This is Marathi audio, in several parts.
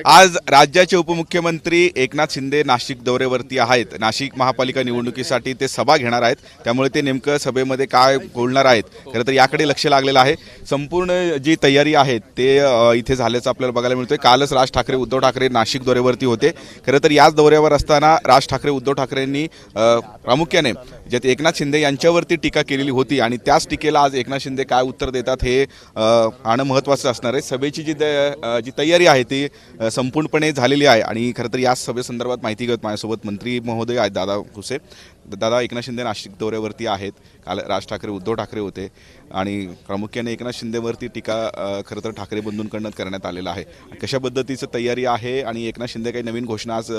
आज राज्याचे उपमुख्यमंत्री एकनाथ शिंदे नाशिक दौऱ्यावरती आहेत। नाशिक महापालिका निवडणुकीसाठी ते सभा घेणार आहेत, त्यामुळे ते नेमकं सभेमध्ये काय बोलणार आहेत खरं तर याकडे लक्ष लागलेलं आहे। संपूर्ण जी तयारी आहे ते इथे झाल्याचं आपल्याला बघायला मिळतंय। कालच राज ठाकरे उद्धव ठाकरे नाशिक दौऱ्यावरती होते। खरं तर याच दौऱ्यावर असताना राज ठाकरे उद्धव ठाकरेंनी प्रामुख्याने ज्यात एकनाथ शिंदे यांच्यावरती टीका केलेली होती आणि त्याच टीकेला आज एकनाथ शिंदे काय उत्तर देतात हे पाहणं महत्त्वाचं असणार आहे। सभेची जी तयारी आहे ती संपूर्णपणे झालेली आहे आणि खरं तर या सभेसंदर्भात माहिती घेत माझ्यासोबत मंत्री महोदय आहेत दादा भुसे। दादा, एकनाथ शिंदे नाशिक दौऱ्यावरती आहेत, काल राज ठाकरे उद्धव ठाकरे होते आणि प्रामुख्याने एकनाथ शिंदेवरती टीका खरं तर ठाकरे बंधूंकडून करण्यात आलेला आहे। कशा पद्धतीची तयारी आहे आणि एकनाथ शिंदे काही नवीन घोषणा आज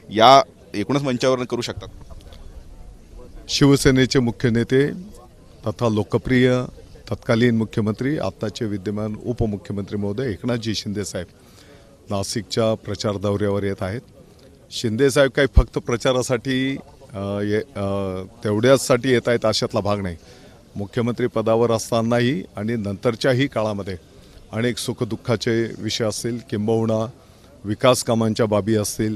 या एकूणच मंचावर करू शकतात? शिवसेनेचे मुख्य नेते तथा लोकप्रिय तत्कालीन मुख्यमंत्री आत्ताचे विद्यमान उपमुख्यमंत्री महोदय एकनाथजी शिंदे साहेब नाशिकच्या प्रचार दौऱ्यावर येत आहेत। शिंदे साहेब काही फक्त प्रचारासाठी तेवढ्याचसाठी येत आहेत अशातला भाग नाही। मुख्यमंत्री पदावर असतानाही आणि नंतरच्याही काळामध्ये अनेक सुखदुःखाचे विषय असतील, किंबहुना विकास कामांच्या बाबी असतील,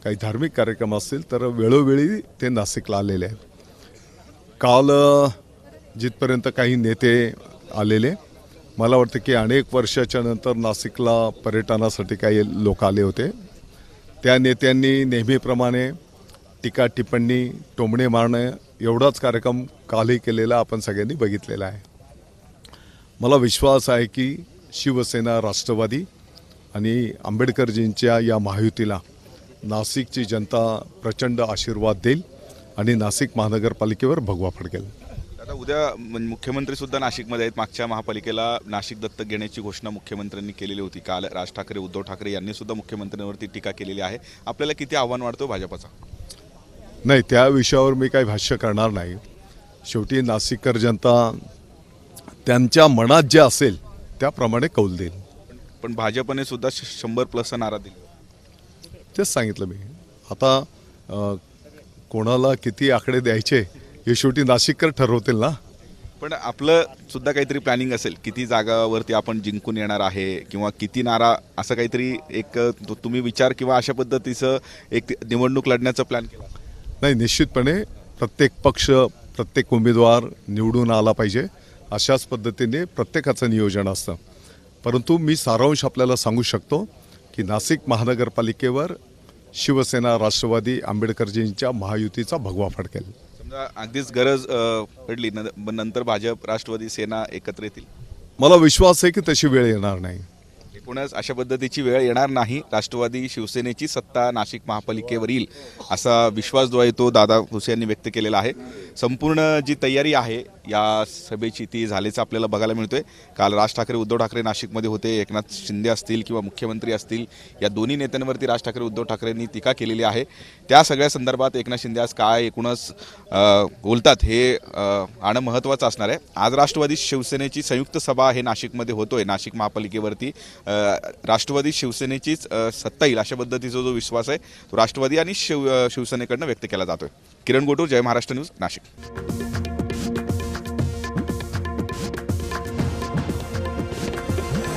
काही धार्मिक कार्यक्रम असतील तर वेळोवेळी ते नाशिकला आलेले आहेत। काल जिथपर्यंत काही नेते आलेले, मला वाटतं की अनेक वर्षाच्या नंतर नाशिकला पर्यटनासाठी काही लोक आले होते। त्या नेत्यांनी नेहमीप्रमाणे टीका टिप्पणी टोमणे मारणं एवढाच कार्यक्रम कालही केलेला आपण सगळ्यांनी बघितलेला आहे। मला विश्वास आहे की शिवसेना, राष्ट्रवादी आणि आंबेडकरजींच्या या महायुतीला नाशिकची जनता प्रचंड आशीर्वाद देईल आणि नाशिक महानगरपालिकेवर भगवा फडकेल। आता उद्या मुख्यमंत्री सुद्धा नाशिकमध्ये आहेत। मागच्या महापालिकेला नाशिक दत्तक घेण्याची घोषणा मुख्यमंत्र्यांनी केलेली होती। काल राज ठाकरे उद्धव ठाकरे यांनी सुद्धा मुख्यमंत्र्यांवरती टीका केलेली आहे। आपल्याला किती आव्हान वाटतं भाजपचा? नाही, त्या विषयावर मी काही भाष्य करणार नाही। शेवटी नाशिककर जनता त्यांच्या मनात जे असेल त्याप्रमाणे कौल देईल। पण भाजपने सुद्धा 100+ नारा दिला, तेच सांगितलं मी। आता कोणाला किती आकडे द्यायचे हे शेवटी नाशिककर ठरवतील ना। पण आपलं सुद्धा काहीतरी प्लॅनिंग असेल, किती जागावरती आपण जिंकून येणार आहे किंवा किती नारा, असं काहीतरी एक तुम्ही विचार किंवा अशा पद्धतीचं एक निवडणूक लढण्याचा प्लॅन केला? नाही, निश्चितपणे प्रत्येक पक्ष, प्रत्येक उमेदवार निवडून आला पाहिजे अशाच पद्धतीने प्रत्येकाचं नियोजन असतं। परंतु मी सारांश आपल्याला सांगू शकतो की नाशिक महानगरपालिकेवर शिवसेना, राष्ट्रवादी, आंबेडकरजींच्या महायुतीचा भगवा फडकेल। समजा अगदीच गरज पडली नंतर भाजप, राष्ट्रवादी, सेना एकत्र येतील? मला विश्वास आहे की तशी वेळ येणार नाही। एकूणच अशा पद्धतीची वेळ येणार नाही। राष्ट्रवादी शिवसेनेची सत्ता नाशिक महापालिकेवर येईल असा विश्वास जो आहे तो दादा भुसे यांनी व्यक्त केलेला आहे। संपूर्ण जी तयारी आहे या सभेची ती झाल्याचं आपल्याला बघायला मिळतोय। काल राज ठाकरे उद्धव ठाकरे नाशिकमध्ये होते। एकनाथ शिंदे असतील किंवा मुख्यमंत्री असतील, या दोन्ही नेत्यांवरती राज ठाकरे उद्धव ठाकरेंनी टीका केलेली आहे। त्या सगळ्या संदर्भात एकनाथ शिंदे आज काय एकूणच बोलतात हे आणं महत्त्वाचं असणार आहे। आज राष्ट्रवादी शिवसेनेची संयुक्त सभा हे नाशिकमध्ये होतोय। नाशिक महापालिकेवरती राष्ट्रवादी शिवसेनेचीच सत्ता येईल अशा पद्धतीचा जो विश्वास आहे तो राष्ट्रवादी आणि शिवसेनेकडनं व्यक्त केला जातोय। किरण गोटूर, जय महाराष्ट्र न्यूज, नाशिक।